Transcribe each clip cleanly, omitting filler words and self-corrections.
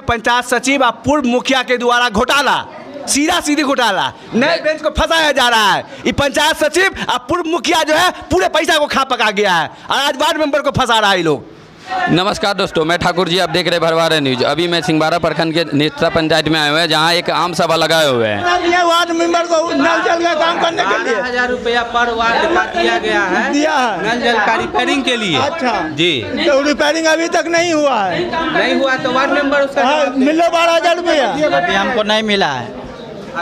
पंचायत सचिव और पूर्व मुखिया के द्वारा घोटाला, सीधा सीधी घोटाला, नए बेंच को फंसाया जा रहा है। ये पंचायत सचिव और पूर्व मुखिया जो है पूरे पैसा को खा पका गया है और आज वार्ड मेंबर को फंसा रहा है ये लोग। नमस्कार दोस्तों, मैं ठाकुर जी, आप देख रहे भरवारा न्यूज। अभी मैं सिंघवारा प्रखंड के निस्ता पंचायत में आए हुए हैं, जहां एक आम सभा लगाए हुए हैं। वार्ड मेंबर को नल जल का काम करने के लिए 12,000 रुपया पर वार्ड का दिया गया है, दिया है नल जल का रिपेयरिंग के लिए। अच्छा जी, तो रिपेयरिंग अभी तक नहीं हुआ है। नहीं हुआ तो वार्ड मेंबर उसका मिलो 12,000 रुपया अभी हमको नहीं मिला है,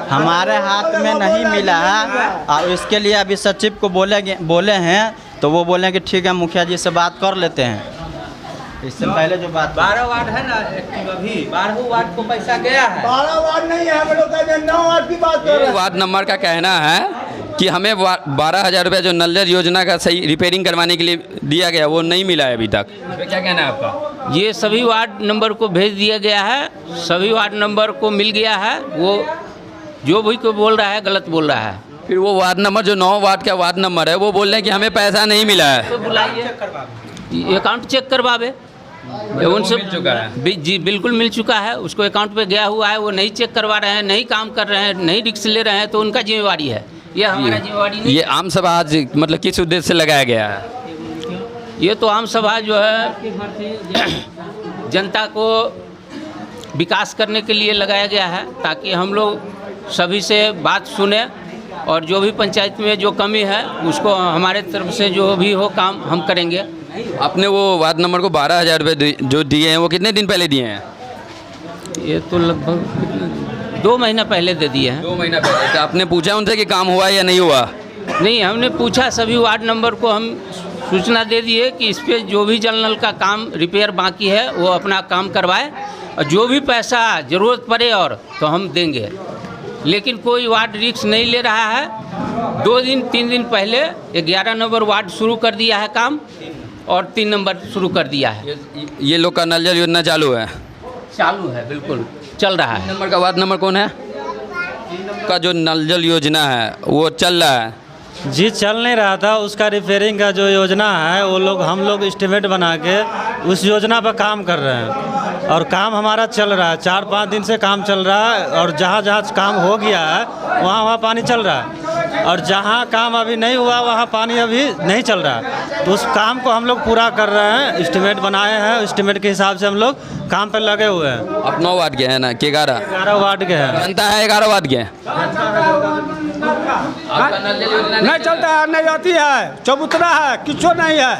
हमारे हाथ में नहीं मिला है। और इसके लिए अभी सचिव को बोले हैं तो वो बोले कि ठीक है मुखिया जी से बात कर लेते हैं। इससे पहले जो बात 12 वार्ड है ना एक्टिव, अभी 12 वार्ड को पैसा गया है। 12 वार्ड नहीं है, हम लोग का 9 वार्ड की बात कर रहे हैं। वार्ड नंबर का कहना है कि हमें 12,000 रुपया जो नल जल योजना का सही रिपेयरिंग करवाने के लिए दिया गया वो नहीं मिला है अभी तक। क्या कहना है आपका? ये सभी वार्ड नंबर को भेज दिया गया है, सभी वार्ड नंबर को मिल गया है। वो जो भी कोई बोल रहा है गलत बोल रहा है। फिर वो वार्ड नंबर जो 9 वार्ड का वार्ड नंबर है वो बोल रहे हैं कि हमें पैसा नहीं मिला है। तो बुलाइए, अकाउंट चेक करवावे। उनसे मिल चुका है। जी बिल्कुल मिल चुका है, उसको अकाउंट पे गया हुआ है, वो नहीं चेक करवा रहे हैं, नहीं काम कर रहे हैं, नहीं रिस्क ले रहे हैं, तो उनका जिम्मेवारी है, ये हमारा जिम्मेवारी नहीं। ये आम सभा आज मतलब किस उद्देश्य से लगाया गया है? ये तो आम सभा जो है जनता को विकास करने के लिए लगाया गया है, ताकि हम लोग सभी से बात सुने और जो भी पंचायत में जो कमी है उसको हमारे तरफ से जो भी हो काम हम करेंगे। आपने वो वार्ड नंबर को 12,000 रुपये जो दिए हैं वो कितने दिन पहले दिए हैं? ये तो लगभग 2 महीना पहले दे दिए हैं। 2 महीना पहले। तो आपने पूछा उनसे कि काम हुआ या नहीं हुआ? नहीं, हमने पूछा, सभी वार्ड नंबर को हम सूचना दे दिए कि इस पर जो भी जल नल का काम रिपेयर बाकी है वो अपना काम करवाए और जो भी पैसा ज़रूरत पड़े और तो हम देंगे। लेकिन कोई वार्ड रिस्क नहीं ले रहा है। 2-3 दिन पहले 11 नंबर वार्ड शुरू कर दिया है काम और 3 नंबर शुरू कर दिया है। ये लोग का नल जल योजना चालू है? चालू है, बिल्कुल चल रहा है। नंबर का वार्ड नंबर कौन है का जो नल जल योजना है वो चल रहा है? जी चल नहीं रहा था, उसका रिपेयरिंग का जो योजना है वो लोग हम लोग एस्टिमेट बना के उस योजना पर काम कर रहे हैं और काम हमारा चल रहा है। 4-5 दिन से काम चल रहा है और जहाँ जहाँ काम हो गया है वहाँ पानी चल रहा है और जहाँ काम अभी नहीं हुआ वहाँ पानी अभी नहीं चल रहा है। तो उस काम को हम लोग पूरा कर रहे हैं, एस्टिमेट बनाए हैं, एस्टिमेट के हिसाब से हम लोग काम पर लगे हुए हैं। आप 9 वार्ड के हैं ना कि 11? 11 वार्ड के हैं। जनता है 11 वार्ड के? नहीं चलता है, नहीं आती है, चबूतरा है, कुछ नहीं है।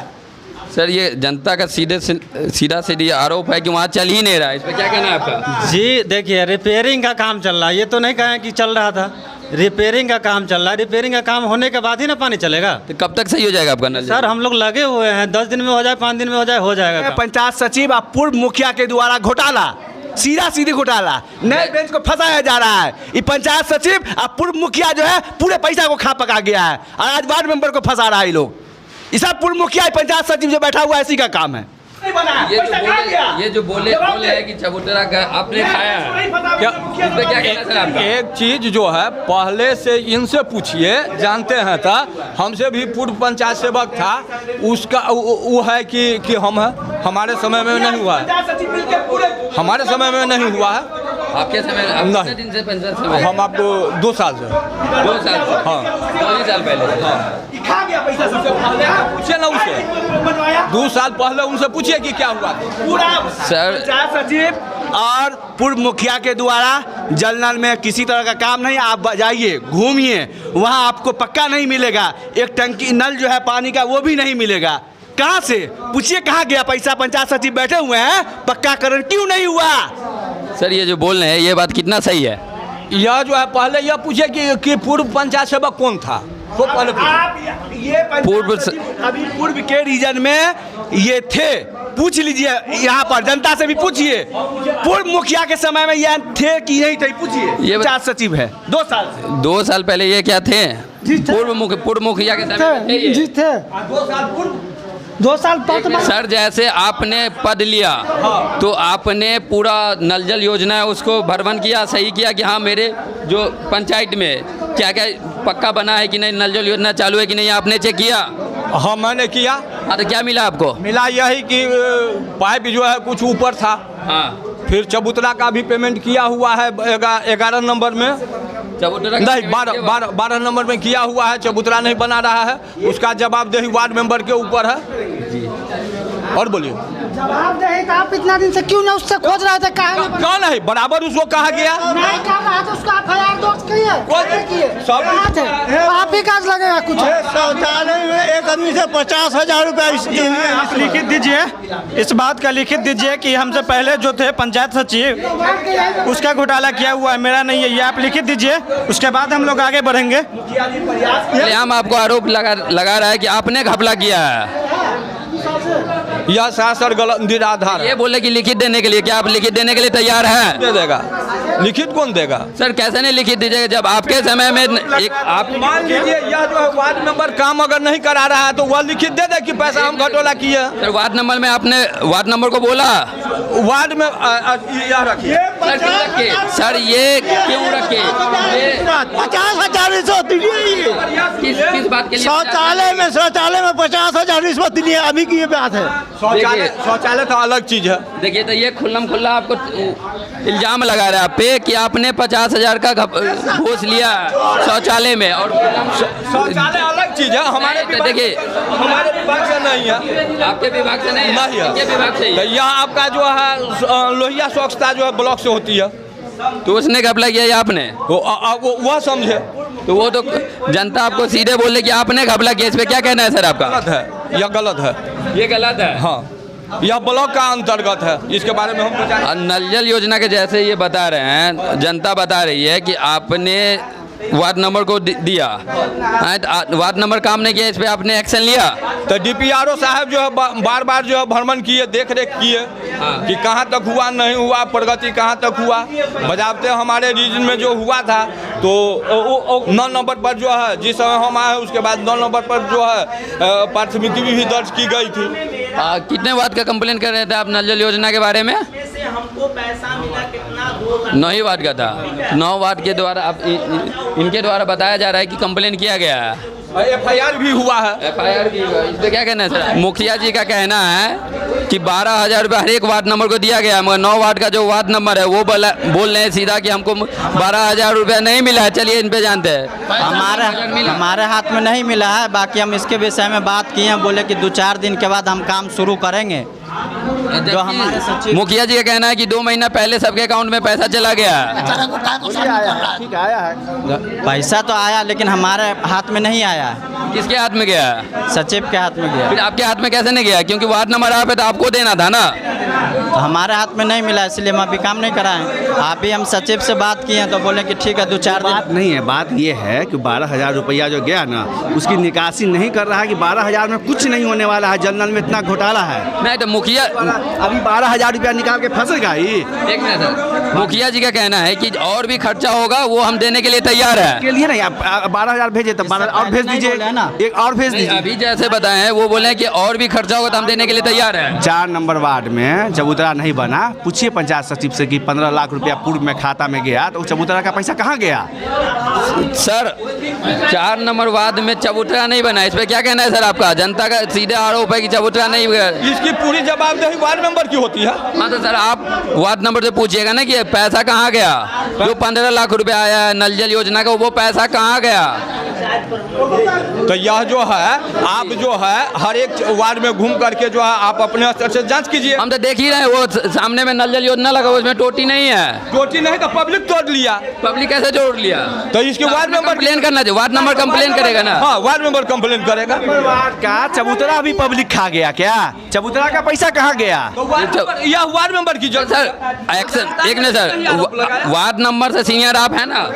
सर ये जनता का सीधा सीधी आरोप है कि वहाँ चल ही नहीं रहा है, इस पर क्या कहना है आपका? जी देखिए, रिपेयरिंग का काम चल रहा है, ये तो नहीं कहें कि चल रहा था। रिपेयरिंग का काम चल रहा है, रिपेयरिंग का काम होने के बाद ही ना पानी चलेगा। तो कब तक सही हो जाएगा आपका नल? सर हम लोग लगे हुए हैं, 10 दिन में हो जाए, 5 दिन में हो जाएगा काम। पंचायत सचिव और पूर्व मुखिया के द्वारा घोटाला, सीधा सीधी घोटाला, नए बेंच को फंसाया जा रहा है। ये पंचायत सचिव और पूर्व मुखिया जो है पूरे पैसा को खा पका गया है और आज वार्ड मेंबर को फंसा रहा है ये लोग। ये सब पूर्व मुखिया पंचायत सचिव जो बैठा हुआ है इसी का काम है। ये जो बोले है कि चबूतरा का आपने खाया है, क्या कहना सर आपका? एक चीज जो है पहले से इनसे पूछिए, जानते हैं था, हमसे भी पूर्व पंचायत सेवक था, उसका वो है कि हम है, हमारे समय में नहीं हुआ है, हमारे समय में नहीं हुआ है। आपके समय नहीं, दिन से पंचायत समय? हम आपको 2 साल से। 2 साल से? हाँ, 2 साल पहले। हाँ, पूछिए ना उसे, 2 साल पहले उनसे पूछिए कि क्या हुआ पूरा सर पंचायत सचिव और पूर्व मुखिया के द्वारा जल नल में किसी तरह का काम नहीं। आप जाइए, घूमिए, वहाँ आपको पक्का नहीं मिलेगा। एक टंकी नल जो है पानी का वो भी नहीं मिलेगा। कहाँ से पूछिए, कहाँ गया पैसा? पंचायत सचिव बैठे हुए हैं, पक्काकरण क्यों नहीं हुआ? सर ये जो बोल रहे हैं ये बात कितना सही है? यह जो है पहले यह पूछे कि पूर्व पंचायत सेवक कौन था, वो पहले आप ये अभी पूर्व के रीजन में ये थे, पूछ लीजिए, यहाँ पर जनता से भी पूछिए, पूर्व मुखिया के समय में ये थे कि नहीं थे, पूछिए। ये पंचायत सचिव है 2 साल से। 2 साल पहले ये क्या थे? पूर्व मुखिया के समय में थे। 2 साल पूर्व, 2 साल सर जैसे आपने पद लिया तो आपने पूरा नल जल योजना है उसको भरवन किया, सही किया कि हाँ मेरे जो पंचायत में क्या क्या पक्का बना है कि नहीं, नल जल योजना चालू है कि नहीं, आपने चेक किया? हाँ मैंने किया। हाँ तो क्या मिला आपको? मिला यही कि पाइप जो है कुछ ऊपर था। हाँ फिर चबूतरा का भी पेमेंट किया हुआ है 11 नंबर में, चबूतरा नहीं 12 नंबर में किया हुआ है। चबूतरा नहीं बना रहा है, उसका जवाबदेही वार्ड मेंबर के ऊपर है। और बोलिए, जवाबदेही तो आप इतना दिन से क्यों ना उससे खोज रहे थे? क्यों नहीं, बराबर उसको कहा गया नहीं कर रहा तो उसका FIR दर्ज किए सब आप ही काज लगेगा कुछ। शौचालय में एक आदमी से 50,000 रुपया आप लिखित दीजिए, इस बात का लिखित दीजिए कि हमसे पहले जो थे पंचायत सचिव उसका घोटाला किया हुआ है, मेरा नहीं है। ये आप लिखित दीजिए, उसके बाद हम लोग आगे बढ़ेंगे। हम आपको आरोप लगा रहा है कि आपने घपला किया है। यह सरासर गलत निराधार है। ये बोले कि लिखित देने के लिए, क्या आप लिखित देने के लिए तैयार हैं? दे देगा, लिखित कौन देगा सर? कैसे नहीं लिखित दीजिएगा जब आपके समय में एक आप मान लीजिए यह जो है वार्ड मेंबर काम अगर नहीं करा रहा है तो वह लिखित दे दे कि पैसा हम घटोला किए। सर वार्ड नंबर में आपने वार्ड नंबर को बोला? वार्ड में यह रखिए सर क्यों रखे? सर ये क्यों रखे? 50,000 रिश्वत किस बात के लिए? शौचालय में 50,000 रिश्वत लिए, अभी की ये बात है। शौचालय तो अलग चीज है। देखिए तो ये खुल्लम खुल्ला आपको इल्जाम लगा रहा है आप पे कि आपने 50,000 का घूस लिया शौचालय में, और शौचालय अलग चीज है। हमारे देखिए हमारे विभाग से नहीं है, आपके विभाग से नहीं है, इनके विभाग से ही है। यहाँ आपका जो है लोहिया स्वच्छता जो है ब्लॉक से होती है, तो उसने घपला किया या आपने? वह समझे तो वो तो जनता आपको सीधे बोले कि आपने घपला किया, इस पे क्या कहना है सर आपका? गलत है, यह गलत है, ये गलत है। हाँ यह ब्लॉक का अंतर्गत है, इसके बारे में हम नल जल योजना के जैसे ये बता रहे हैं, जनता बता रही है कि आपने वार्ड नंबर को दिया, वार्ड नंबर काम नहीं किया, इस पे आपने एक्शन लिया। तो DPRO साहब जो है बार बार जो है भ्रमण किए, देख रेख किए कि कहाँ तक हुआ नहीं हुआ, प्रगति कहाँ तक हुआ। बजाबते हमारे रीजन में जो हुआ था तो 9 नंबर पर जो है जिस समय हम आए उसके बाद 9 नंबर पर जो है प्राथमिकी भी दर्ज की गई थी। कितने वार्ड का कंप्लेन कर रहे थे आप नल जल योजना के बारे में? हमको पैसा मिला कितना? 9 ही वार्ड का था। 9 वार्ड के द्वारा आप इनके द्वारा बताया जा रहा है कि कंप्लेन किया गया है, FIR भी हुआ है। FIR भी हुआ है। इस पे क्या कहना है सर? मुखिया जी का कहना है कि 12,000 रुपये हर एक वार्ड नंबर को दिया गया, मगर 9 वार्ड का जो वार्ड नंबर है वो बोल रहे हैं सीधा कि हमको 12,000 रुपया नहीं मिला है। चलिए इन पे जानते हैं। हमारे हाथ में नहीं मिला है, बाकी हम इसके विषय में बात किए हैं, बोले कि 2-4 दिन के बाद हम काम शुरू करेंगे। जो हमारे सचिव मुखिया जी का कहना है कि 2 महीना पहले सबके अकाउंट में पैसा चला गया। पैसा तो आया लेकिन हमारे हाथ में नहीं आया। किसके हाथ में गया? सचिव के हाथ में गया। फिर आपके हाथ में कैसे नहीं गया? क्योंकि वार्ड नंबर आप है तो आपको देना था ना। तो हमारे हाथ में नहीं मिला, इसलिए हम अभी काम नहीं कराएं। आप भी हम सचिव से बात किए हैं तो बोले कि ठीक है 2-4 बात नहीं है, बात ये है कि 12,000 रुपया जो गया ना उसकी निकासी नहीं कर रहा है कि 12,000 में कुछ नहीं होने वाला है। जनरल में इतना घोटाला है। नहीं तो मुखिया अभी 12,000 रुपया निकाल के फंसेगा ही। एक मिनट सर, मुखिया जी का कहना है कि और भी खर्चा होगा वो हम देने के लिए तैयार है। के लिए नहीं, आप 12,000 भेजे तो 12 और भेज दीजिए ना, एक और भेज दीजिए। अभी जैसे बताए हैं वो बोले कि और भी खर्चा होगा तो हम देने के लिए तैयार है। 4 नंबर वार्ड में चबूतरा नहीं बना, पूछिए पंचायत सचिव से कि 15 लाख रुपया पूर्व में खाता में गया, तो चबूतरा का पैसा कहाँ गया? सर 4 नंबर वार्ड में चबूतरा नहीं बना, इस पे क्या कहना है सर आपका? जनता का सीधे आरोप है कि चबूतरा नहीं गया। इसकी पूरी जवाबदेही वार्ड मेंबर की होती है। हाँ तो सर आप वार्ड नंबर से पूछिएगा ना कि पैसा कहाँ गया, जो 15 लाख रुपया आया है नल जल योजना का, वो पैसा कहाँ गया? तो यह जो है आप जो है हर एक वार्ड में घूम करके जो है आप अपने स्तर से जांच कीजिए। हम तो देख ही रहे हैं, वो सामने में नल जल योजना लगा, उसमें टोटी नहीं है। टोटी नहीं तो पब्लिक तोड़ लिया। पब्लिक कैसे जोड़ लिया? तो इसके वार्ड मेंबर कंप्लेन करना चाहिए, वार्ड नंबर कंप्लेन करेगा ना। हाँ वार्ड मेंबर कंप्लेन करेगा। वार्ड का चबूतरा भी पब्लिक खा गया क्या? चबूतरा का पैसा कहाँ गया? यह वार्ड मेंबर की जो सर एक्शन एक मिनट सर, वार्ड नंबर से सीनियर आप है ना?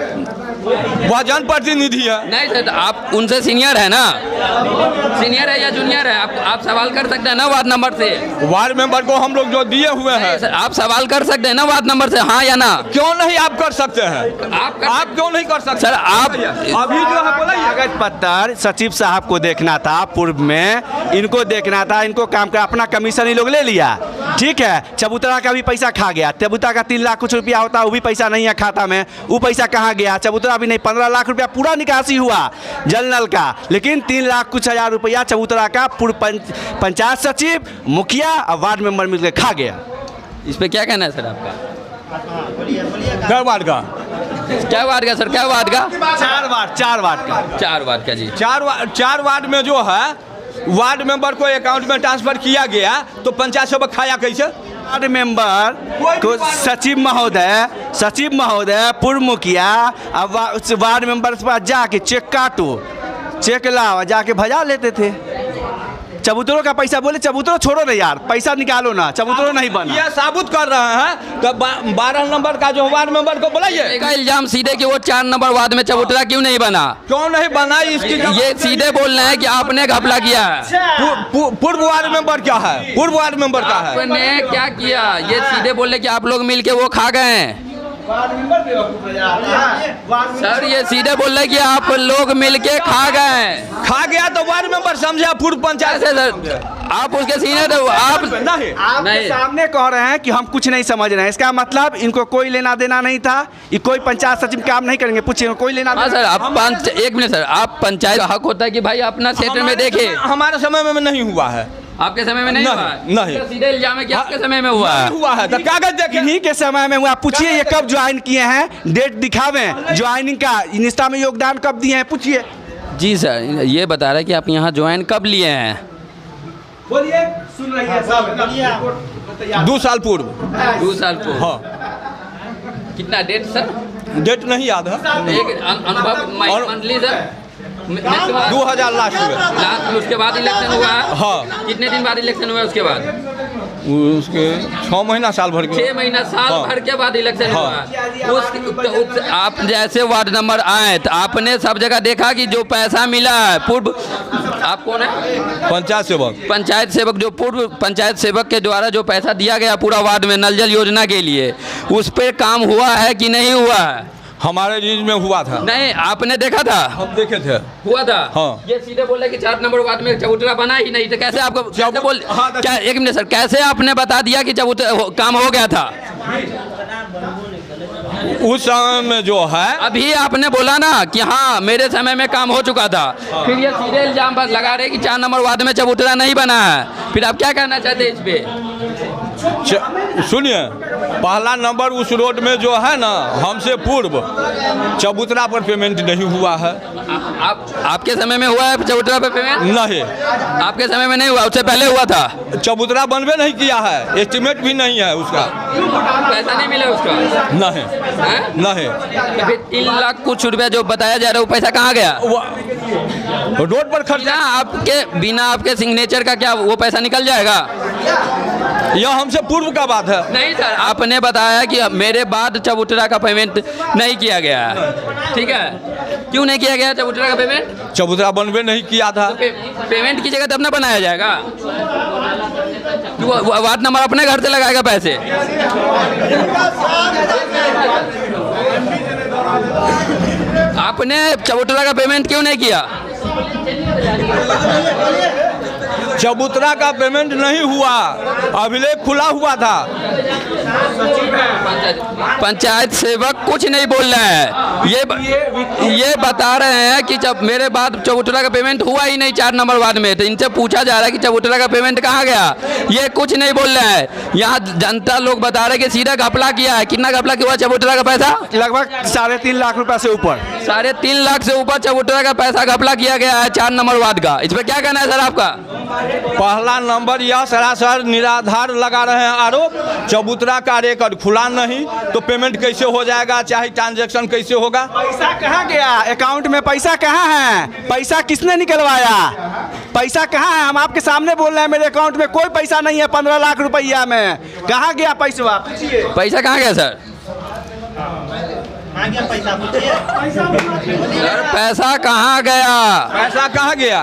वह जनप्रतिनिधि है। नहीं सर आप उनसे सीनियर है ना? सीनियर है या जूनियर है? आप सवाल कर सकते हैं ना वार्ड नंबर से। वार्ड मेंबर को हम लोग जो दिए हुए हैं सर, आप सवाल कर सकते हैं ना वार्ड नंबर से, हाँ या ना? क्यों नहीं आप कर सकते हैं? आप क्यों नहीं कर सकते? सर आप अभी जो है बोला कागज पत्र सचिव साहब को देखना था, पूर्व में इनको देखना था, इनको काम का अपना कमीशन ही लोग ले लिया। ठीक है, चबूतरा का भी पैसा खा गया। चबूतरा का 3 लाख कुछ रुपया होता है, वो भी पैसा नहीं है खाता में, वो पैसा कहाँ गया? चबूतरा भी नहीं, 15 लाख रुपया पूरा निकासी हुआ जल नल का, लेकिन 3 लाख कुछ हजार रुपया चबूतरा का पूर्व पंचायत सचिव, मुखिया और वार्ड मेंबर मिलकर खा गया। इस पे क्या कहना है सर आपका? क्या वार्ड का? क्या वार्ड का सर, क्या वार्ड का? 4 वार्ड का 4 वार्ड का जी। 4 वार्ड में जो है वार्ड मेंबर को अकाउंट में ट्रांसफर किया गया तो पंचायत सेवक खाया कैसे? वार्ड मेंबर को सचिव महोदय पूर्व मुखिया अब उस वार्ड मेंबर के पास जाके चेक काटो, चेक लाओ, जाके भजा लेते थे। चबूतरों का पैसा बोले चबूतरों छोड़ो ना यार, पैसा निकालो ना, चबूतरों नहीं बना। ये साबुत कर रहे हैं तो 12 नंबर का जो वार्ड मेंबर को बोलाइए। का इल्जाम सीधे कि वो 4 नंबर वार्ड में चबूतरा क्यों नहीं बना? क्यों नहीं बना इसकी? ये सीधे बोल रहे हैं कि आपने घपला किया है। पूर्व वार्ड मेंबर क्या है? पूर्व वार्ड मेंबर का है। आपने क्या किया? ये सीधे बोल रहे कि आप लोग मिलके वो खा गए हैं। सर ये सीधे बोल रहे कि आप लोग मिलके खा गए हैं। खा गया तो वार्ड मेंबर समझा पूर्व पंचायत कैसे सर? आप उसके सीनियर तो आप नहीं आपके सामने कह रहे हैं कि हम कुछ नहीं समझ रहे हैं, इसका मतलब इनको कोई लेना देना नहीं था, ये कोई पंचायत सचिव काम नहीं करेंगे, पूछिए कोई लेना हाँ सर, आप 1 मिनट सर, आप पंचायत का हक होता है कि भाई अपना क्षेत्र में देखे। हमारे समय में नहीं हुआ है। आपके समय में नहीं हुआ है? नहीं। सीधे इल्जाम है कि आपके समय में हुआ है। हुआ है तो कागज देखिए। इन्हीं के समय में हुआ, पूछिए ये कब ज्वाइन किए हैं, डेट दिखावे ज्वाइनिंग का, निष्ठा में योगदान कब दिए हैं, पूछिए। जी सर, ये बता रहे कि आप यहाँ ज्वाइन कब लिए हैं? बोलिए, सुन रही है सब। 2 साल पूर्व। 2 साल पूर्व। हाँ। कितना डेट सर? डेट नहीं याद है। एक अनुभव मंथली सर 2000 लास्ट में। उसके बाद इलेक्शन हुआ? हाँ। कितने दिन बाद इलेक्शन हुआ उसके बाद? उसके 6 महीना साल भर के 6 महीना साल हाँ। भर के बाद इलेक्शन हाँ। हुआ। आप जैसे वार्ड नंबर आए तो आपने सब जगह देखा कि जो पैसा मिला है पूर्व, आप कौन है? पंचायत सेवक। पंचायत सेवक, जो पूर्व पंचायत सेवक के द्वारा जो पैसा दिया गया पूरा वार्ड में नल जल योजना के लिए, उस पर काम हुआ है कि नहीं हुआ है? हमारे रीज में हुआ था। नहीं, आपने देखा था? हम देखे थे। हुआ था। हाँ। ये सीधे बोल रहे कि 4 नंबर वार्ड में चबूतरा बना ही नहीं, तो कैसे आपको कैसे बोल? हाँ, क्या 1 मिनट सर, कैसे आपने बता दिया कि चबूतरा काम हो गया था? उस समय में जो है अभी आपने बोला ना कि हाँ मेरे समय में काम हो चुका था, फिर ये सीधे इल्जाम पर लगा रहे कि 4 नंबर वार्ड में चबूतरा नहीं बना है, फिर आप क्या कहना चाहते हैं इस पे? सुनिए, पहला नंबर उस रोड में जो है ना, हमसे पूर्व चबूतरा पर पेमेंट नहीं हुआ है। आपके समय में हुआ है चबूतरा पर पेमेंट? नहीं, आपके समय में नहीं हुआ, उससे पहले हुआ था। चबूतरा बनवे नहीं किया है, एस्टिमेट भी नहीं है उसका। पैसा नहीं मिला उसका? नहीं नहीं। तो फिर 3 लाख कुछ रुपया जो बताया जा रहा है वो पैसा कहाँ गया? रोड पर खर्चा। बिना आपके सिग्नेचर का क्या वो पैसा निकल जाएगा? यह हमसे पूर्व का बात है। नहीं सर, आपने बताया कि मेरे बाद चबूतरा का पेमेंट नहीं किया गया है, ठीक है? क्यों नहीं किया गया चबूतरा का पेमेंट? चबूतरा बनवे नहीं किया था। पेमेंट की जगह तब ना बनाया जाएगा? वार्ड नंबर अपने घर से लगाएगा पैसे? आपने चबूतरा का पेमेंट क्यों नहीं किया? चबूतरा का पेमेंट नहीं हुआ, अभिलेख खुला हुआ था। पंचायत सेवक कुछ नहीं बोल रहे हैं, ये बता रहे हैं कि जब मेरे बाद चबूतरा का पेमेंट हुआ ही नहीं 4 नंबर वार्ड में, तो इनसे पूछा जा रहा है कि चबूतरा का पेमेंट कहाँ गया? ये कुछ नहीं बोल रहे हैं। यहाँ जनता लोग बता रहे हैं कि सीधा घपला किया है। कितना घपला किया चबूतरा का पैसा? लगभग 3.5 लाख रुपए से ऊपर। 3.5 लाख से ऊपर चबूतरा का पैसा घपला किया गया है 4 नंबर वार्ड का। इस पर क्या कहना है सर आपका? पहला नंबर यह सरासर निराधार लगा रहे हैं आरोप। चबूतरा का रिकॉर्ड खुला नहीं तो पेमेंट कैसे हो जाएगा, चाहे ट्रांजैक्शन कैसे होगा? पैसा कहाँ गया? अकाउंट में पैसा कहाँ है? पैसा किसने निकलवाया? पैसा कहाँ है? हम आपके सामने बोल रहे हैं, मेरे अकाउंट में कोई पैसा नहीं है। 15 लाख रुपया में कहाँ गया पैसा? पैसा कहाँ गया सर? सर पैसा कहाँ गया? पैसा कहाँ गया?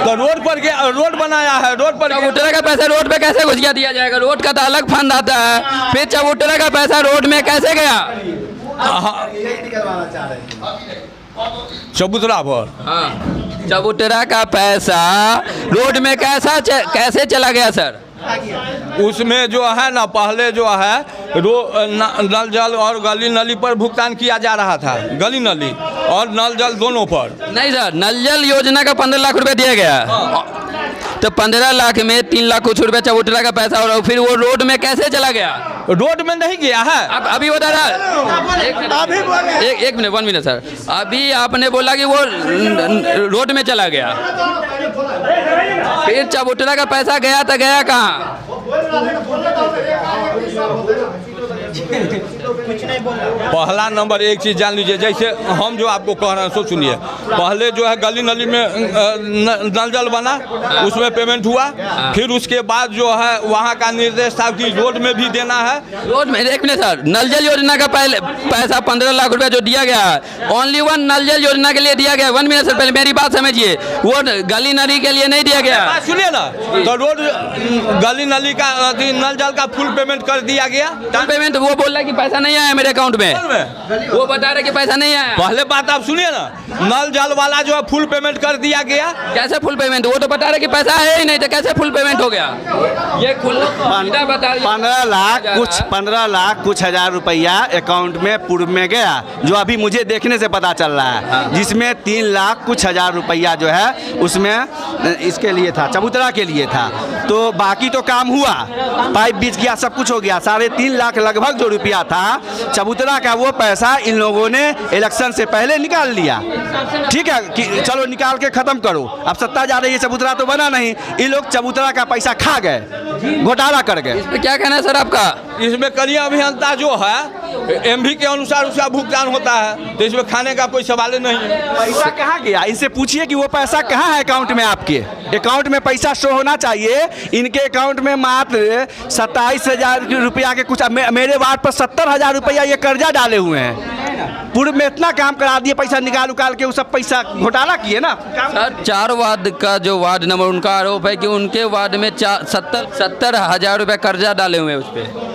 तो रोड पर गया, रोड बनाया है, रोड पर। चबूतरा का पैसा रोड पे कैसे घुसिया दिया जाएगा? रोड का तो अलग फंड आता है, फिर चबूतरा का पैसा रोड में कैसे गया? चबूतरा पर हाँ, चबूतरा का पैसा रोड में कैसे चला गया सर? उसमें जो है ना, पहले जो है नल जल और गली नली पर भुगतान किया जा रहा था, गली नली और नल जल दोनों पर। नहीं सर, नल जल योजना का 15 लाख रुपए दिया गया। तो 15 लाख में 3 लाख कुछ रुपया चबूतरा का पैसा हो रहा है, फिर वो रोड में कैसे चला गया? रोड में नहीं गया है। अब अभी बता रहा, एक मिनट 1 मिनट सर, अभी आपने बोला कि वो रोड में चला गया, फिर चबूतरा का पैसा गया तो गया कहाँ? पहला नंबर एक चीज़ जान लीजिए, जैसे हम जो आपको कह रहे हैं सो सुनिए, पहले जो है गली नली में नल जल बना, उसमें पेमेंट हुआ, फिर उसके बाद जो है वहाँ का निर्देश था कि रोड में भी देना है। रोड में, एक मिनट सर, नल जल योजना का पहले पैसा 15 लाख रुपया जो दिया गया है, ओनली 1 नल जल योजना के लिए दिया गया है। 1 मिनट सर, पहले मेरी बात समझिए, वो गली नली के लिए नहीं दिया गया। सुनिए ना, तो रोड गली नली का नल जल का फुल पेमेंट कर दिया गया। पेमेंट वो बोल रहा है कि पैसा नहीं आया मेरे अकाउंट में, वो बता रहे कि पैसा नहीं आया। पहले बात आप सुनिए ना, नल जल वाला जो है फुल पेमेंट कर दिया गया। कैसे फुल पेमेंट? वो तो बता रहे कि पैसा है ही नहीं, तो कैसे फुल पेमेंट हो गया? ये खुल 15 लाख कुछ हजार रुपया अकाउंट में पूर्व में गया, जो अभी मुझे देखने से पता चल रहा है, जिसमें 3 लाख कुछ हजार रुपया जो है उसमें इसके लिए था, चबूतरा के लिए था। तो बाकी तो काम हुआ, पाइप बीच गया, सब कुछ हो गया। 3.5 लाख लगभग जो रुपया था चबूतरा का, वो पैसा इन लोगों ने इलेक्शन से पहले निकाल लिया। ठीक है कि चलो निकाल के खत्म करो, अब सत्ता जा रही है, चबूतरा तो बना नहीं, ये लोग चबूतरा का पैसा खा गए, घोटाला कर गए। इस पे क्या कहना है सर आपका? इसमें कनीय अभियंता जो है एमवी के अनुसार उसका भुगतान होता है, तो इसमें खाने का कोई सवाल नहीं है। पैसा कहाँ गया? इनसे पूछिए कि वो पैसा कहाँ है अकाउंट में। आपके अकाउंट में पैसा शो होना चाहिए। इनके अकाउंट में मात्र 27,000 रुपया के कुछ, मेरे वार्ड पर 70,000 रुपया ये कर्जा डाले हुए हैं। पूर्व में इतना काम करा दिए, पैसा निकाल उकाल के वो सब पैसा घोटाला किए ना। सर 4 वार्ड का जो वार्ड नंबर, उनका आरोप है कि उनके वार्ड में 70,000 रुपये कर्जा डाले हुए हैं उस पर।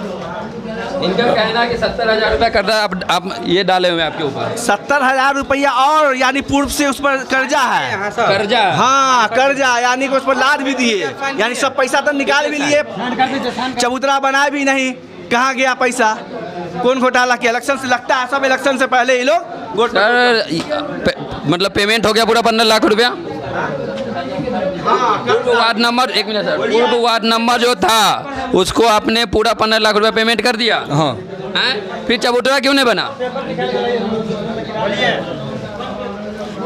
इनका कहना है कि 70,000 रुपये कर्जा आप ये डाले हुए हैं आपके ऊपर। 70,000 रुपया और यानी पूर्व से उस पर कर्जा है। कर्जा? हाँ कर्जा, यानी कि उस पर लाद भी दिए, यानी सब पैसा तो निकाल भी लिए, चबूतरा बनाए भी नहीं। कहाँ गया पैसा? कौन घोटाला किया? इलेक्शन से लगता है, सब इलेक्शन से पहले ये लोग सर मतलब पेमेंट हो गया पूरा 15 लाख रुपया। पूर्व वार्ड नंबर, एक मिनट सर, पूर्व वार्ड नंबर जो था उसको आपने पूरा 15 लाख रुपया पेमेंट कर दिया। हाँ, फिर चबूतरा क्यों नहीं बना?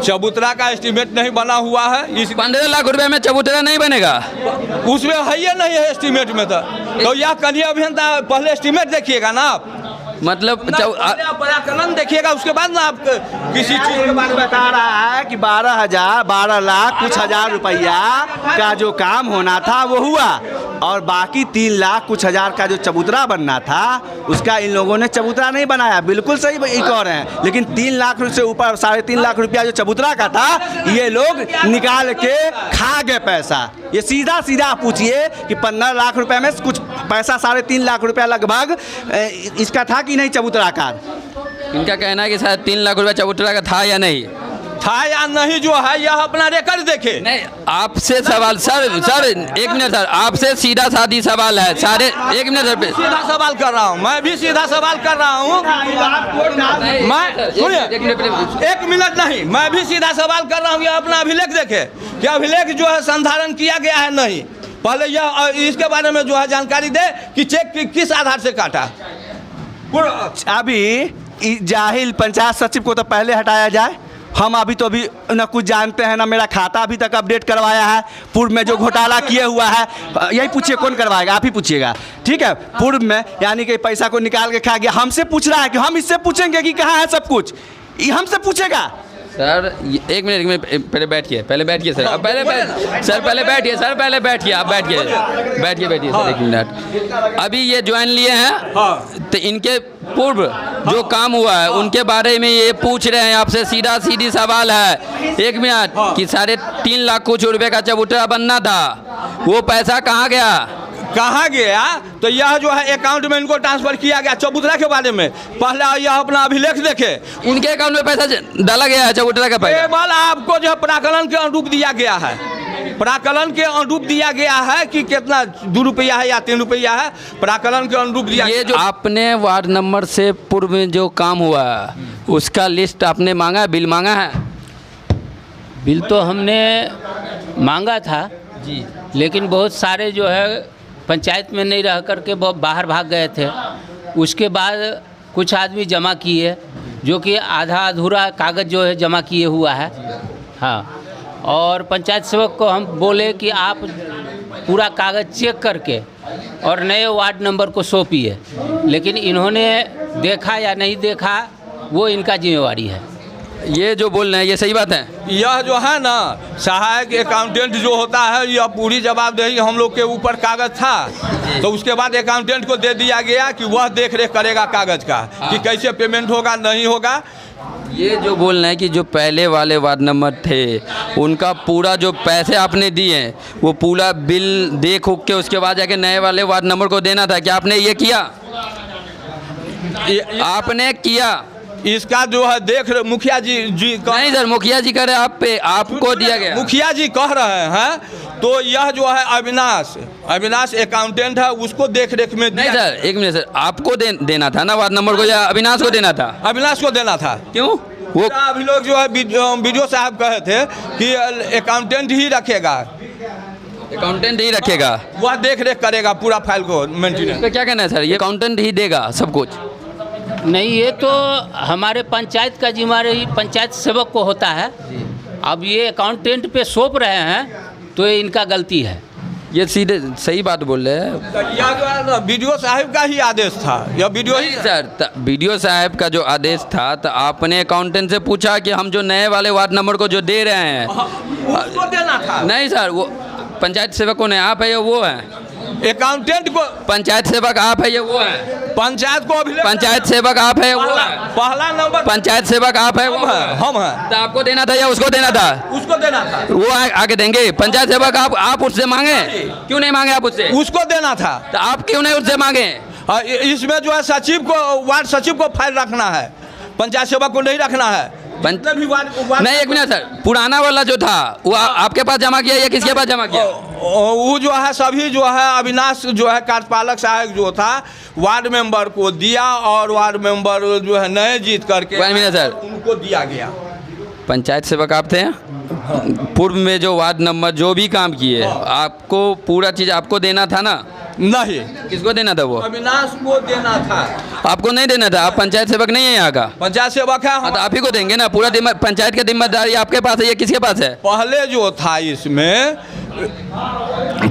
चबूतरा का एस्टीमेट नहीं बना हुआ है। इस 15 लाख रुपए में चबूतरा नहीं बनेगा, उसमें है ही नहीं है एस्टीमेट में। तो यह कनीय अभियंता पहले एस्टीमेट देखिएगा ना आप, मतलब पराकलन देखिएगा, उसके बाद ना आप किसी चीज के बारे में। बता रहा है कि 12 लाख कुछ हजार रुपया का जो काम होना था वो हुआ, और बाकी 3 लाख कुछ हजार का जो चबूतरा बनना था उसका इन लोगों ने चबूतरा नहीं बनाया। बिल्कुल सही कह रहे हैं, लेकिन 3 लाख से ऊपर 3.5 लाख रुपया जो चबूतरा का था ये लोग निकाल के खा गए पैसा। ये सीधा सीधा पूछिए कि 15 लाख रुपए में कुछ पैसा 3.5 लाख रुपया लगभग इसका था कि नहीं चबूतरा का। इनका कहना है कि शायद 3 लाख रुपया चबूतरा का था या नहीं था या नहीं, जो है यह अपना रिकॉर्ड देखे। नहीं, आपसे सवाल सर 1 मिनट सर, आपसे सीधा साधी सवाल है सारे। 1 मिनट सर, सीधा सवाल कर रहा हूँ, मैं भी सीधा सवाल कर रहा हूँ। मैं सुनिए, 1 मिनट नहीं, मैं भी सीधा सवाल कर रहा हूँ। यह अपना अभिलेख देखे, क्या अभिलेख जो है संधारण किया गया है नहीं। पहले यह इसके बारे में जो है जानकारी दे कि चेक किस आधार से काटा। अभी जाहिल पंचायत सचिव को तो पहले हटाया जाए। हम अभी न कुछ जानते हैं, ना मेरा खाता अभी तक अपडेट करवाया है। पूर्व में जो घोटाला किए हुआ है, यही पूछिए कौन करवाएगा, आप ही पूछिएगा। ठीक है, पूर्व में यानी कि पैसा को निकाल के खा गया। हमसे पूछ रहा है कि हम इससे पूछेंगे कि कहाँ है सब कुछ, ये हमसे पूछेगा। सर 1 मिनट पहले बैठिए सर, अब पहले बैठिए सर, पहले बैठिए, आप बैठिए सर 1 मिनट। अभी ये ज्वाइन लिए हैं, तो इनके पूर्व जो काम हुआ है उनके बारे में ये पूछ रहे हैं आपसे। सीधी सवाल है 1 मिनट कि 3.5 लाख कुछ रुपए का चबूतरा बनना था, वो पैसा कहाँ गया? तो यह जो है अकाउंट में इनको ट्रांसफर किया गया। चबूतरा के बारे में पहले यह अपना अभिलेख देखे, इनके अकाउंट में पैसा डाला गया है चबूतरा का पैसा। केवल आपको जो है प्राकलन के अनुरूप दिया गया है, प्राकलन के अनुरूप दिया गया है कि कितना 2 रुपया है या 3 रुपया है, प्राकलन के अनुरूप दिया। ये जो आपने वार्ड नंबर से पूर्व में जो काम हुआ उसका लिस्ट आपने मांगा, बिल मांगा है? बिल तो हमने मांगा था जी, लेकिन बहुत सारे जो है पंचायत में नहीं रह करके बाहर भाग गए थे। उसके बाद कुछ आदमी जमा किए, जो कि आधा अधूरा कागज़ जो है जमा किए हुआ है। हाँ, और पंचायत सेवक को हम बोले कि आप पूरा कागज़ चेक करके और नए वार्ड नंबर को सौंपिए, लेकिन इन्होंने देखा या नहीं देखा वो इनका जिम्मेवारी है। ये जो बोल रहे हैं ये सही बात है? यह जो है ना सहायक अकाउंटेंट जो होता है, यह पूरी जवाबदेही हम लोग के ऊपर कागज़ था, तो उसके बाद अकाउंटेंट को दे दिया गया कि वह देख रेख करेगा कागज़ का कि कैसे पेमेंट होगा नहीं होगा। ये जो बोल रहे हैं कि जो पहले वाले वार्ड नंबर थे उनका पूरा जो पैसे आपने दिए वो पूरा बिल देख उख के उसके बाद जाके नए वाले वार्ड नंबर को देना था, क्या आपने ये किया? आपने किया? इसका जो है देख मुखिया जी नहीं सर, मुखिया जी कह रहे आप पे आपको दिया गया। मुखिया जी कह रहे हैं तो यह जो है अविनाश अकाउंटेंट है, उसको देख रेख में नहीं सर, एक मिनट सर, आपको देना था ना वार्ड नंबर को या अविनाश को देना था? अविनाश को देना था। क्यों? वो अभी लोग जो है बीडीओ साहब कहे थे कि अकाउंटेंट ही रखेगा, अकाउंटेंट ही रखेगा, वह देख रेख करेगा पूरा फाइल को मेंटेनेंस। क्या कहना है सर, ये अकाउंटेंट ही देगा सब कुछ? नहीं, ये तो हमारे पंचायत का जिम्मेदारी पंचायत सेवक को होता है। अब ये अकाउंटेंट पे सौंप रहे हैं तो ये इनका गलती है। ये सीधे सही बात बोल रहे हैं। यह जो है ना बीडीओ साहब का ही आदेश था, यह बीडीओ ही सर, बीडीओ साहब का जो आदेश था तो आपने अकाउंटेंट से पूछा कि हम जो नए वाले वार्ड नंबर को जो दे रहे हैं उसको देना था। नहीं सर, वो पंचायत सेवक कौन है, आप है या वो है? अकाउंटेंट को पंचायत सेवक आप है या वो है? पंचायत को अभी पंचायत सेवक आप है वो है? पहला नंबर पंचायत सेवक आप है वो है? हम हैं। तो आपको देना था या उसको देना था? उसको देना था। वो आगे देंगे। पंचायत सेवक आप उससे मांगे, क्यों नहीं मांगे आप उससे? उसको देना था। तो आप क्यों नहीं उससे मांगे? इसमें जो है सचिव को, वार्ड सचिव को फाइल रखना है, पंचायत सेवक को नहीं रखना है। नहीं, एक मिनट सर, पुराना वाला जो था वो आपके पास जमा किया या किसके पास जमा किया? वो जो है सभी जो है अविनाश जो है कार्यपालक सहायक जो था वार्ड मेंबर को दिया, और वार्ड मेंबर जो है नए जीत करके सर उनको दिया गया। पंचायत सेवक आप थे? पूर्व में जो वार्ड नंबर जो भी काम किए आपको पूरा चीज़ आपको देना था ना? नहीं। किसको देना था? वो अविनाश को देना था। आपको नहीं देना था? आप पंचायत सेवक नहीं है यहाँ का? पंचायत सेवक है। तो आप ही को देंगे ना, पूरा पंचायत की जिम्मेदारी आपके पास है, ये किसके पास है? पहले जो था इसमें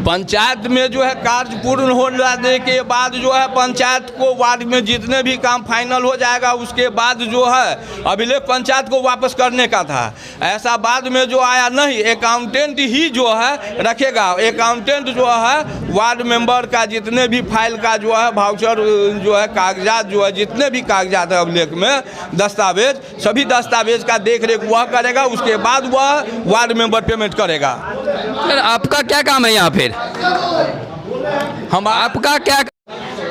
पंचायत में जो है कार्य पूर्ण हो जाने के बाद जो है पंचायत को वार्ड में जितने भी काम फाइनल हो जाएगा उसके बाद जो है अभिलेख पंचायत को वापस करने का था। ऐसा बाद में जो आया नहीं, अकाउंटेंट ही जो है रखेगा। अकाउंटेंट जो है वार्ड मेंबर का जितने भी फाइल का जो है वाउचर जो है कागजात जो है जितने भी कागजात है अभिलेख में दस्तावेज, सभी दस्तावेज का देख रेख वह करेगा। उसके बाद वह वार्ड मेंबर पेमेंट करेगा। सर आपका क्या काम है यहाँ फिर? हम आपका क्या?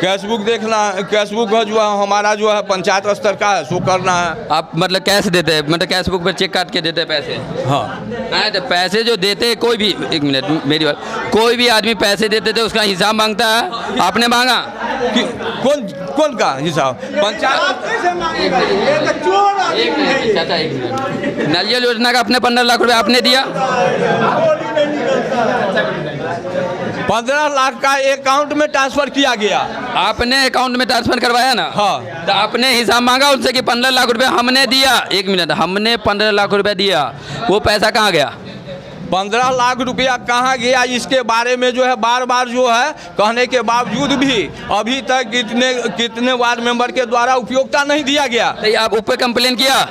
कैशबुक देखना, कैशबुक जो है हमारा जो है पंचायत स्तर का है सो करना है। आप मतलब कैश देते हैं, मतलब कैशबुक पर चेक काट के देते हैं पैसे? हाँ। तो पैसे जो देते हैं कोई भी, एक मिनट मेरी बात, कोई भी आदमी पैसे देते थे उसका हिसाब मांगता है, आपने मांगा? कौन का हिसाब? पंचायत। नल जल योजना का अपने 15 लाख रुपए आपने दिया? 15 लाख का अकाउंट में ट्रांसफर किया गया। आपने अकाउंट में ट्रांसफर करवाया ना? हाँ। तो आपने हिसाब मांगा उनसे कि 15 लाख रुपए हमने दिया? एक मिनट, हमने 15 लाख रुपए दिया, वो पैसा कहाँ गया? 15 लाख रुपया कहाँ गया इसके बारे में जो है बार बार जो है कहने के बावजूद भी अभी तक कितने वार्ड मेंबर के द्वारा उपयोगिता नहीं दिया गया। तो आप ऊपर कंप्लेन किया?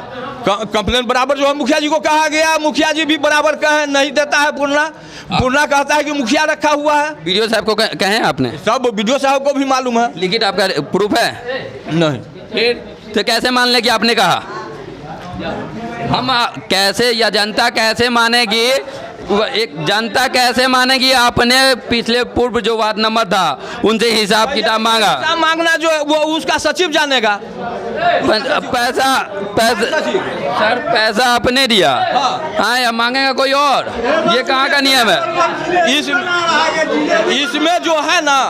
कंप्लेन बराबर जो है मुखिया जी को कहा गया, मुखिया जी भी बराबर कहे नहीं देता है। पूर्णा कहता है कि मुखिया रखा हुआ है। वीडियो साहब को कहे आपने? सब वीडियो साहब को भी मालूम है। लिखित आपका प्रूफ है? नहीं। फिर तो कैसे मान ले कि आपने कहा? हम कैसे, या जनता कैसे मानेगी, एक जनता कैसे मानेगी आपने पिछले पूर्व जो वार्ड नंबर था उनसे हिसाब किताब मांगा? हिसाब मांगना जो है वो उसका सचिव जानेगा। सर पैसा आपने दिया, हाँ, या मांगेगा कोई और? ये कहाँ का नियम है? इसमें जो है ना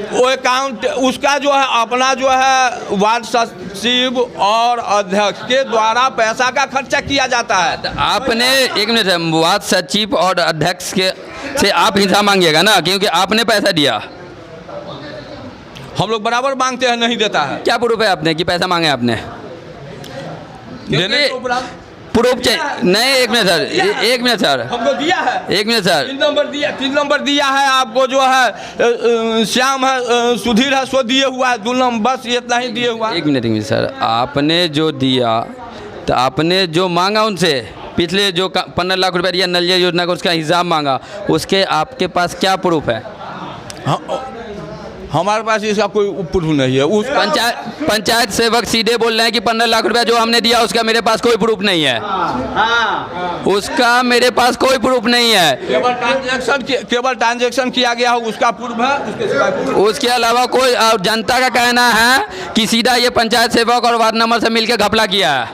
वो अकाउंट उसका जो है अपना जो है वार्ड सचिव और अध्यक्ष के द्वारा पैसा का खर्चा किया जाता है। आपने एक मिनट, वार्ड सचिव और अध्यक्ष के से आप हिसाब मांगिएगा ना, क्योंकि आपने पैसा दिया। हम लोग बराबर मांगते हैं, नहीं देता है। क्या प्रूफ है आपने कि पैसा मांगे आपने? देने को बराबर प्रूफ चाहिए। नहीं, एक मिनट सर, एक मिनट सर, हमको दिया है। एक मिनट सर, 3 नंबर दिया है आपको जो है श्याम है, सुधीर है, सो दिए हुआ है 2 नंबर, बस इतना ही दिए हुआ है। एक मिनट सर, आपने जो दिया तो आपने जो मांगा उनसे पिछले जो 15 लाख रुपया दिया नल जल योजना का, उसका हिसाब मांगा, उसके आपके पास क्या प्रूफ है? हमारे पास इसका कोई प्रूफ नहीं है। उस पंचायत सेवक सीधे बोल रहे हैं कि 15 लाख रुपया जो हमने दिया उसका मेरे पास कोई प्रूफ नहीं है। उसका मेरे पास कोई प्रूफ नहीं है। केवल ट्रांजैक्शन किया गया हो उसका प्रूफ है, उसके अलावा कोई। और जनता का कहना है कि सीधा ये पंचायत सेवक और वार्ड नंबर से मिलकर घपला किया है।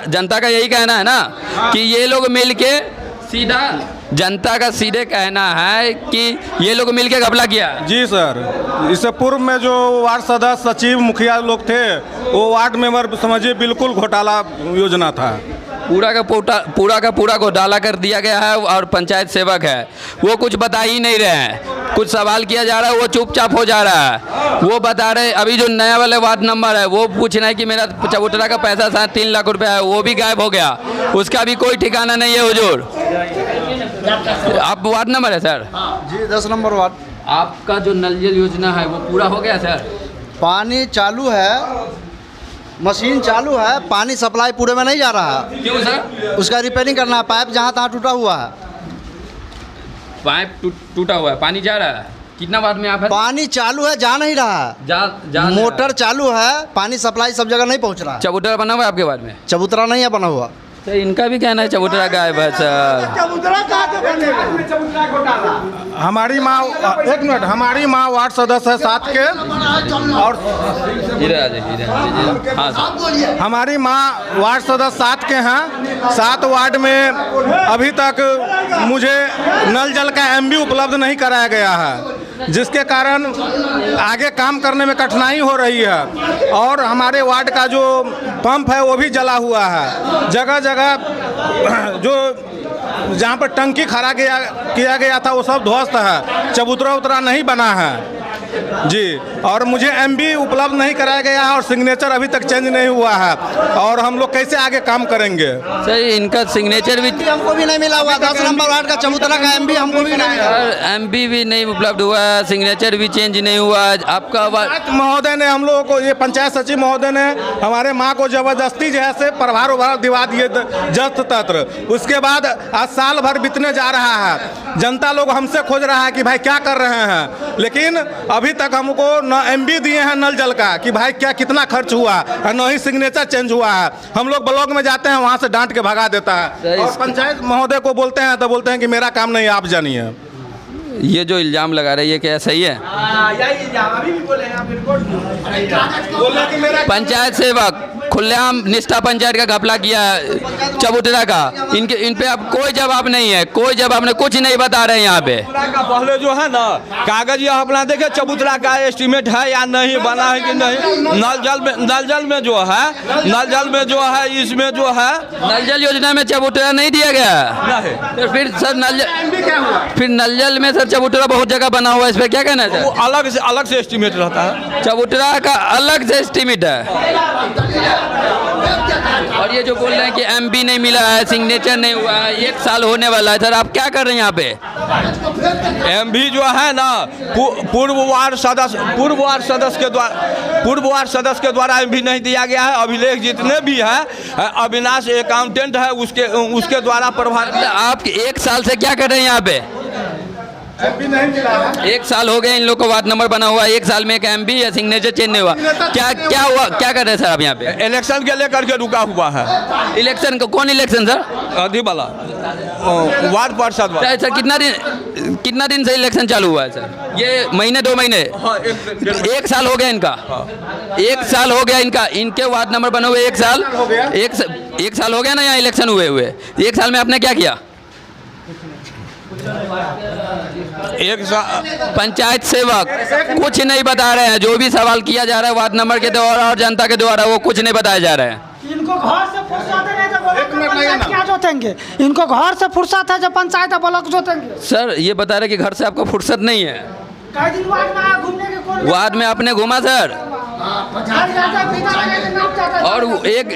जनता का यही कहना है ना कि ये लोग मिलके सीधा, जनता का सीधे कहना है कि ये लोग मिलके घपला किया। जी सर, इससे पूर्व में जो वार्ड सदस्य, सचिव, मुखिया लोग थे, वो वार्ड मेंबर समझिए बिल्कुल घोटाला योजना था। पूरा का पूरा घोटाला कर दिया गया है। और पंचायत सेवक है वो कुछ बता ही नहीं रहे हैं। कुछ सवाल किया जा रहा है वो चुपचाप हो जा रहा है। वो बता रहे अभी जो नया वाले वार्ड नंबर है वो पूछ रहे हैं कि मेरा चबूतरा का पैसा 3 लाख रुपया है, वो भी गायब हो गया, उसका भी कोई ठिकाना नहीं है। हुजूर, आप वार्ड नंबर है सर? जी 10 नंबर वार्ड। आपका जो नल जल योजना है वो पूरा हो गया सर? पानी चालू है, मशीन चालू है, पानी सप्लाई पूरे में नहीं जा रहा है। क्यों सर? उसका रिपेयरिंग करना है, पाइप जहाँ तहाँ टूटा हुआ है। पाइप टूटा हुआ है, पानी जा रहा है। कितना वार्ड में आप है? पानी चालू है, जा नहीं रहा है। मोटर चालू है, पानी सप्लाई सब जगह नहीं पहुँच रहा है। चबूतरा बना हुआ है आपके वार्ड में? चबूतरा नहीं है बना हुआ। तो इनका भी कहना है चबूतरा गायब है सर। हमारी माँ, एक मिनट, हमारी माँ वार्ड सदस्य है 7 के, और हाँ सर, हमारी माँ वार्ड सदस्य 7 के हैं। 7 वार्ड में अभी तक मुझे नल जल का MB उपलब्ध नहीं कराया गया है, जिसके कारण आगे काम करने में कठिनाई हो रही है। और हमारे वार्ड का जो पंप है वो भी जला हुआ है। जगह जगह जो जहाँ पर टंकी खड़ा किया गया था वो सब ध्वस्त है, चबूतरा नहीं बना है जी। और मुझे MB उपलब्ध नहीं कराया गया है और सिग्नेचर अभी तक चेंज नहीं हुआ है। और हम लोग कैसे आगे काम करेंगे सर? इनका सिग्नेचर भी हमको भी नहीं मिला हुआ। 10 नंबर वार्ड का चबूतरा का MB हमको भी नहीं मिला। MB भी नहीं उपलब्ध हुआ है, सिग्नेचर भी चेंज नहीं हुआ है। आपका महोदय ने हम लोगों को, ये पंचायत सचिव महोदय ने हमारे माँ को जबरदस्ती जैसे प्रभार उभार दिवा दिए जस्त तंत्र। उसके बाद आज साल भर बीतने जा रहा है, जनता लोग हमसे खोज रहा है कि भाई क्या कर रहे हैं, लेकिन अभी तक हमको न MB दिए हैं नल जल का कि भाई क्या कितना खर्च हुआ, और न ही सिग्नेचर चेंज हुआ है। हम लोग ब्लॉक में जाते हैं, वहाँ से डांट के भगा देता है। और पंचायत महोदय को बोलते हैं तो बोलते हैं कि मेरा काम नहीं, आप जानिए। ये जो इल्ज़ाम लगा रहे हैं ये क्या सही है? पंचायत सेवक खुलेआम निष्ठा पंचायत का घपला किया है चबूतरा का। इन पे अब कोई जवाब नहीं है, कोई जवाब नहीं, कुछ नहीं बता रहे हैं यहाँ पे। पहले जो है ना कागज यह अपना देखे चबूतरा का एस्टीमेट है या नहीं, बना है कि नहीं। नल जल में जो है इसमें जो है नल जल योजना में चबूतरा नहीं दिया गया। तो फिर सर नल जल में सर चबूतरा बहुत जगह बना हुआ है, इस पर क्या कहना है? वो अलग से एस्टीमेट रहता है, चबूतरा का अलग से एस्टीमेट है। और ये जो बोल रहे हैं कि MB नहीं मिला है, सिग्नेचर नहीं हुआ है, 1 साल होने वाला है। सर आप क्या कर रहे हैं यहाँ पे? MB जो है ना पूर्व वार्ड सदस्य के द्वारा MB नहीं दिया गया है। अभिलेख जितने भी है, अविनाश अकाउंटेंट है उसके द्वारा प्रभावित। आप 1 साल से क्या कर रहे हैं यहाँ पे? 1 साल हो गए इन लोग को वार्ड नंबर बना हुआ है, 1 साल में एक MB या सिग्नेचर चेंज नहीं हुआ। क्या हुआ, क्या कर रहे हैं सर आप यहाँ पे? इलेक्शन के लेकर के रुका हुआ है। इलेक्शन को कौन इलेक्शन सर? अभी वाला वार्ड पार्षद। सर कितना दिन से इलेक्शन चालू हुआ है सर? ये महीने 2 महीने? 1 साल हो गया इनका। 1 साल हो गया इनके वार्ड नंबर बने हुए 1 साल। 1 साल हो गया ना यहाँ इलेक्शन हुए 1 साल में आपने क्या किया? पंचायत सेवक कुछ नहीं बता रहे हैं। जो भी सवाल किया जा रहा है वार्ड नंबर के द्वारा और जनता के द्वारा, वो कुछ नहीं बताया जा रहा है। इनको घर से फुर्सत है तो पंचायत क्या जोतेंगे? इनको घर से फुर्सत है जो पंचायत ब्लॉक जोतेंगे। सर ये बता रहे कि घर से आपको फुर्सत नहीं है। कई दिन वार्ड में आया घूमने के वार्ड में आपने घूमा सर? और एक